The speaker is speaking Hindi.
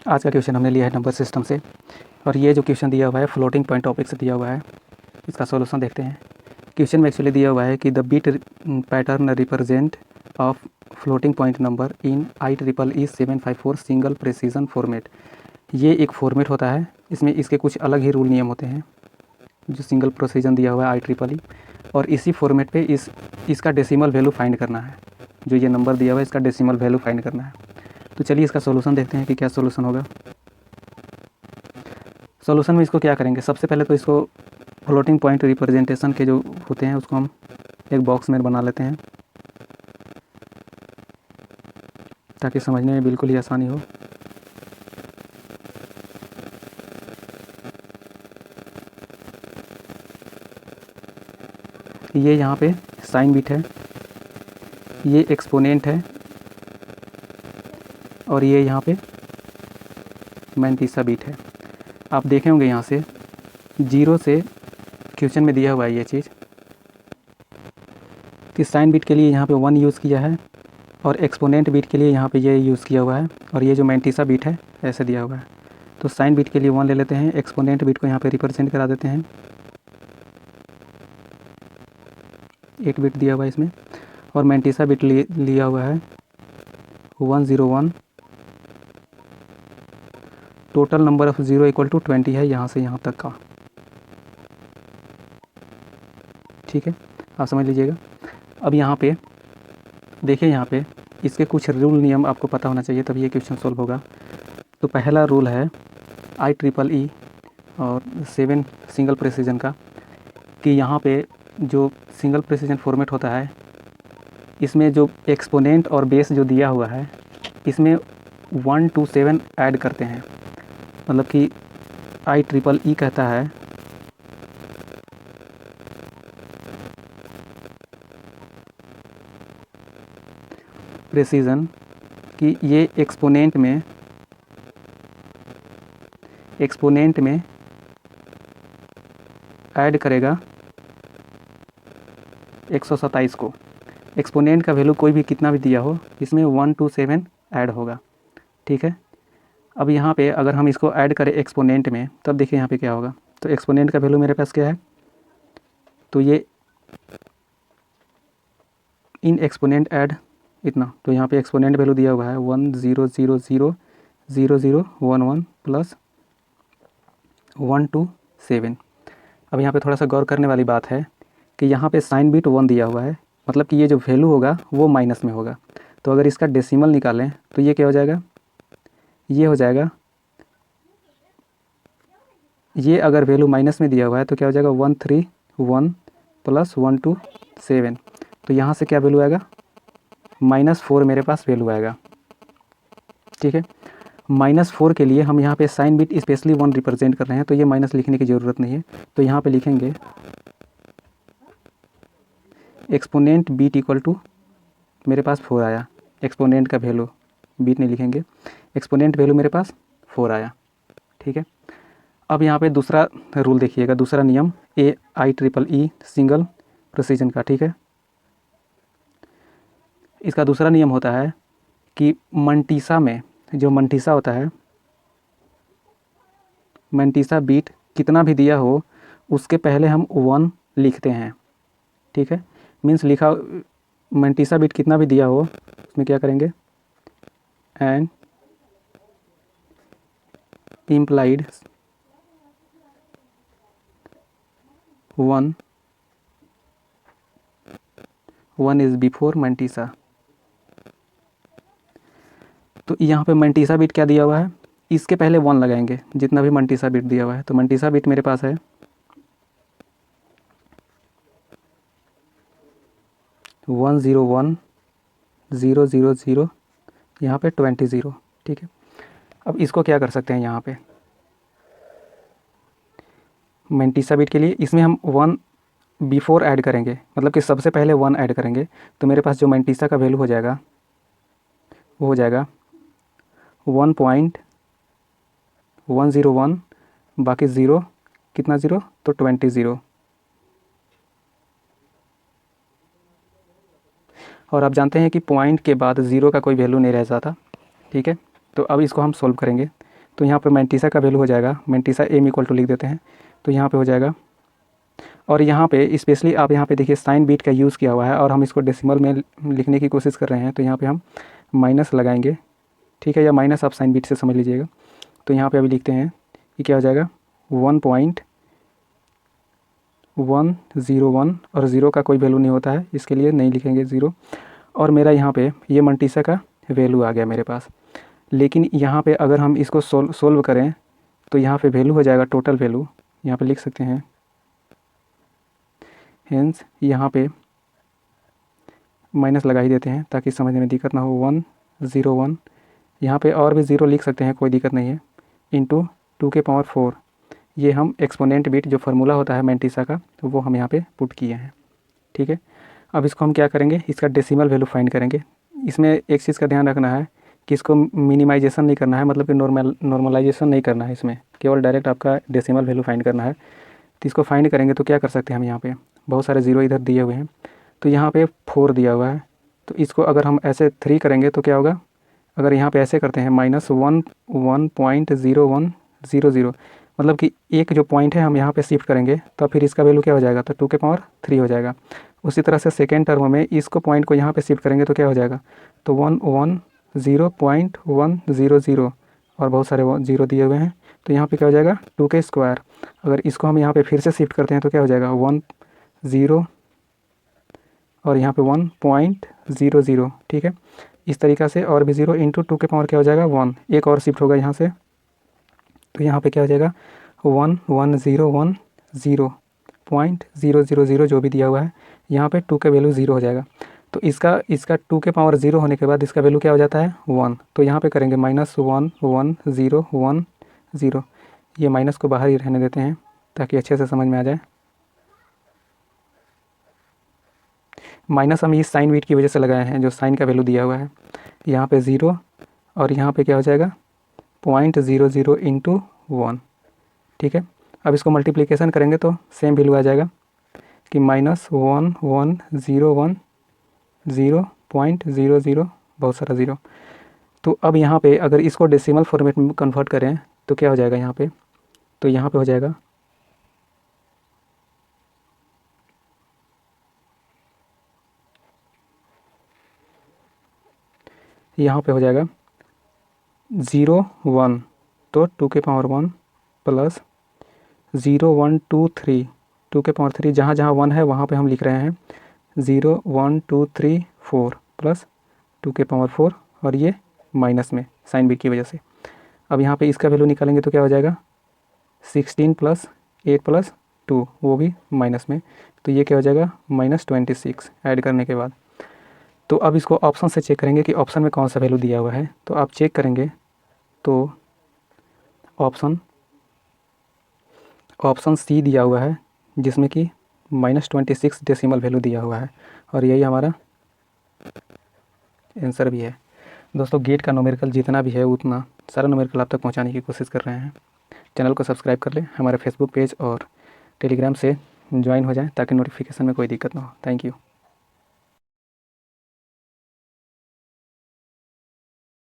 आज का क्वेश्चन हमने लिया है नंबर सिस्टम से, और ये जो क्वेश्चन दिया हुआ है फ्लोटिंग पॉइंट टॉपिक से दिया हुआ है। इसका सॉल्यूशन देखते हैं। क्वेश्चन में एक्चुअली दिया हुआ है कि the bit pattern represent of floating point number in IEEE 754 single precision format. ये एक फॉर्मेट होता है, इसमें इसके कुछ अलग ही रूल नियम होते हैं जो सिंगल प्रेसिजन दिया हुआ है IEEE, और इसी फॉर्मेट पे इसका डेसिमल वैल्यू फाइंड करना है। जो ये नंबर दिया हुआ है इसका डेसिमल वैल्यू फाइंड करना है। तो चलिए इसका सॉल्यूशन देखते हैं कि क्या सॉल्यूशन होगा। सॉल्यूशन में इसको क्या करेंगे, सबसे पहले तो इसको फ्लोटिंग पॉइंट रिप्रेजेंटेशन के जो होते हैं उसको हम एक बॉक्स में बना लेते हैं ताकि समझने में बिल्कुल ही आसानी हो। ये यहाँ पे साइन बिट है, ये एक्सपोनेंट है, और ये यहाँ पे मैंतीसा बिट है। आप देखे होंगे यहाँ से 0 से क्वेश्चन में दिया हुआ है ये चीज़ कि साइन बिट के लिए यहाँ पे 1 यूज़ किया है और एक्सपोनेंट बिट के लिए यहाँ पे ये यूज़ किया हुआ है, और ये जो मैंतीसा बिट है ऐसे दिया हुआ है। तो साइन बिट के लिए 1 ले लेते हैं, एक्सपोनेंट बिट को यहाँ पे रिप्रेजेंट करा देते हैं, 8 बिट दिया हुआ है इसमें, और मैंतीसा बिट लिया हुआ है 101। Total number of 0 equal to 20 है यहाँ से यहाँ तक का। ठीक है, आप समझ लीजिएगा। अब यहाँ पे देखिए, यहाँ पे इसके कुछ रूल नियम आपको पता होना चाहिए तभी ये क्वेश्चन सॉल्व होगा। तो पहला रूल है IEEE और 7 सिंगल प्रेसिजन का, कि यहाँ पे जो सिंगल प्रेसिजन फॉर्मेट होता है इसमें जो एक्सपोनेंट और बेस जो दिया हुआ है इसमें 1 to 7 ऐड करते हैं। मतलब कि IEEE कहता है प्रेसिजन कि ये एक्सपोनेंट में ऐड करेगा 127 को। एक्सपोनेंट का वैल्यू कोई भी कितना भी दिया हो इसमें 1 to 7 ऐड होगा। ठीक है, अब यहाँ पे अगर हम इसको ऐड करें एक्सपोनेंट में तब देखिए यहाँ पे क्या होगा। तो एक्सपोनेंट का वैल्यू मेरे पास क्या है, तो ये इन एक्सपोनेंट ऐड इतना, तो यहाँ पे एक्सपोनेंट वैल्यू दिया हुआ है 10000011 प्लस 1 to 7। अब यहाँ पे थोड़ा सा गौर करने वाली बात है कि यहाँ पे साइन बिट 1 दिया हुआ है, मतलब कि ये जो वैल्यू होगा वो माइनस में होगा। तो अगर इसका डेसिमल निकालें तो ये क्या हो जाएगा, ये हो जाएगा, ये अगर वैल्यू माइनस में दिया हुआ है तो क्या हो जाएगा 131 प्लस 1 to 7। तो यहाँ से क्या वैल्यू आएगा, -4 मेरे पास वैल्यू आएगा। ठीक है, -4 के लिए हम यहाँ पे साइन बिट स्पेशली 1 रिप्रेजेंट कर रहे हैं तो ये माइनस लिखने की ज़रूरत नहीं है। तो यहाँ पे लिखेंगे एक्सपोनेंट बीट इक्वल टू, मेरे पास 4 आया, एक्सपोनेंट का वैल्यू बीट नहीं लिखेंगे, एक्सपोनेंट वैल्यू मेरे पास 4 आया। ठीक है, अब यहाँ पे दूसरा रूल देखिएगा, दूसरा नियम IEEE सिंगल प्रेसिजन का। ठीक है, इसका दूसरा नियम होता है कि मैंतीसा में जो मैंतीसा होता है, मैंतीसा बीट कितना भी दिया हो उसके पहले हम 1 लिखते हैं। ठीक है, मीन्स लिखा मैंतीसा बीट कितना भी दिया हो उसमें क्या करेंगे, एंड इम्प्लाइड 1 इज़ बिफोर मैंतीसा। तो यहाँ पे मैंतीसा बीट क्या दिया हुआ है, इसके पहले 1 लगाएंगे जितना भी मैंतीसा बीट दिया हुआ है। तो मैंतीसा बीट मेरे पास है 101000, यहाँ पे 20। ठीक है, अब इसको क्या कर सकते हैं, यहाँ पे मैंतीसा बीट के लिए इसमें हम 1 बिफोर ऐड करेंगे, मतलब कि सबसे पहले 1 ऐड करेंगे। तो मेरे पास जो मैंतीसा का वैल्यू हो जाएगा वो हो जाएगा 1.101, बाकी 0 कितना 0, तो 20। और आप जानते हैं कि पॉइंट के बाद 0 का कोई वैल्यू नहीं रह जाता। ठीक है, तो अब इसको हम सॉल्व करेंगे। तो यहाँ पे मैंटीसा का वैल्यू हो जाएगा, मैंटीसा एम इक्वल टू लिख देते हैं, तो यहाँ पे हो जाएगा। और यहाँ पे स्पेशली आप यहाँ पे देखिए साइन बीट का यूज़ किया हुआ है और हम इसको डेसिमल में लिखने की कोशिश कर रहे हैं, तो यहाँ पे हम माइनस लगाएंगे, ठीक है, या माइनस आप साइन बीट से समझ लीजिएगा। तो यहाँ पे अभी लिखते हैं कि क्या हो जाएगा 1.101 और ज़ीरो का कोई वैल्यू नहीं होता है, इसके लिए नहीं लिखेंगे ज़ीरो। और मेरा यहाँ पे ये मैंटीसा का वैल्यू आ गया मेरे पास। लेकिन यहाँ पे अगर हम इसको सोल्व करें तो यहाँ पे वैल्यू हो जाएगा टोटल वैल्यू, यहाँ पे लिख सकते हैं, हेंस यहाँ पे माइनस लगा ही देते हैं ताकि समझने में दिक्कत ना हो। 101, यहाँ पे और भी ज़ीरो लिख सकते हैं, कोई दिक्कत नहीं है, इंटू 2⁴। ये हम एक्सपोनेंट बिट जो फार्मूला होता है मैंटीसा का, तो वो हम यहाँ पे पुट किए हैं, ठीक है। अब इसको हम क्या करेंगे, इसका डेसिमल वैल्यू फाइंड करेंगे। इसमें एक चीज़ का ध्यान रखना है कि इसको मिनिमाइजेशन नहीं करना है, मतलब कि नॉर्मलाइजेशन नहीं करना है, इसमें केवल डायरेक्ट आपका डेसिमल वैल्यू फाइंड करना है। तो इसको फाइंड करेंगे तो क्या कर सकते हैं हम, यहाँ पे बहुत सारे ज़ीरो इधर दिए हुए हैं, तो यहाँ पे 4 दिया हुआ है, तो इसको अगर हम ऐसे 3 करेंगे तो क्या होगा, अगर यहाँ पे ऐसे करते हैं -1.0100, मतलब कि एक जो पॉइंट है हम यहाँ पे शिफ्ट करेंगे तो फिर इसका वैल्यू क्या हो जाएगा, तो 2⁻³ हो जाएगा। उसी तरह से सेकेंड टर्म में इसको पॉइंट को यहाँ पे शिफ्ट करेंगे तो क्या हो जाएगा, तो 110.100 और बहुत सारे ज़ीरो दिए हुए हैं, तो यहाँ पे क्या हो जाएगा 2² अगर इसको हम यहाँ पे फिर से शिफ्ट करते हैं तो क्या हो जाएगा 10 और यहाँ पे 1.00, ठीक है। इस तरीक़ा से और भी ज़ीरो इंटू 2 के पावर क्या हो जाएगा 1, एक और शिफ्ट होगा यहाँ से, तो यहाँ पे क्या हो जाएगा 11010.000 जो भी दिया हुआ है, यहाँ पे 2 का वैल्यू 0 हो जाएगा। तो इसका 2 के पावर 0 होने के बाद इसका वैल्यू क्या हो जाता है 1, तो यहाँ पे करेंगे -11010, ये माइनस को बाहर ही रहने देते हैं ताकि अच्छे से समझ में आ जाए। माइनस हम इस साइन बीट की वजह से लगाए हैं, जो साइन का वैल्यू दिया हुआ है, यहाँ पे 0 और यहाँ पे क्या हो जाएगा 0.00 इंटू 1, ठीक है। अब इसको मल्टीप्लिकेशन करेंगे तो सेम वैल्यू आ जाएगा कि -1110.00, बहुत सारा ज़ीरो। तो अब यहाँ पे अगर इसको डेसिमल फॉर्मेट में कन्वर्ट करें तो क्या हो जाएगा यहाँ पे, तो यहाँ पे हो जाएगा हो जाएगा 0 1, तो 2⁻1 प्लस 0 1 2 3, 2⁻3 जहाँ जहाँ 1 है वहाँ पे हम लिख रहे हैं 0 1 2 3 4 प्लस 2⁻4 और ये माइनस में साइन बीट की वजह से। अब यहाँ पे इसका वैल्यू निकालेंगे तो क्या हो जाएगा 16 + 8 + 2, वो भी माइनस में, तो ये क्या हो जाएगा -26 ऐड करने के बाद। तो अब इसको ऑप्शन से चेक करेंगे कि ऑप्शन में कौन सा वैल्यू दिया हुआ है, तो आप चेक करेंगे तो ऑप्शन सी दिया हुआ है जिसमें कि -26 डेसिमल वैल्यू दिया हुआ है और यही हमारा आंसर भी है। दोस्तों गेट का न्यूमेरिकल जितना भी है उतना सारा न्यूमेरिकल आप तक पहुंचाने की कोशिश कर रहे हैं। चैनल को सब्सक्राइब कर लें, हमारे फेसबुक पेज और टेलीग्राम से ज्वाइन हो जाएं ताकि नोटिफिकेशन में कोई दिक्कत ना हो। Thank you.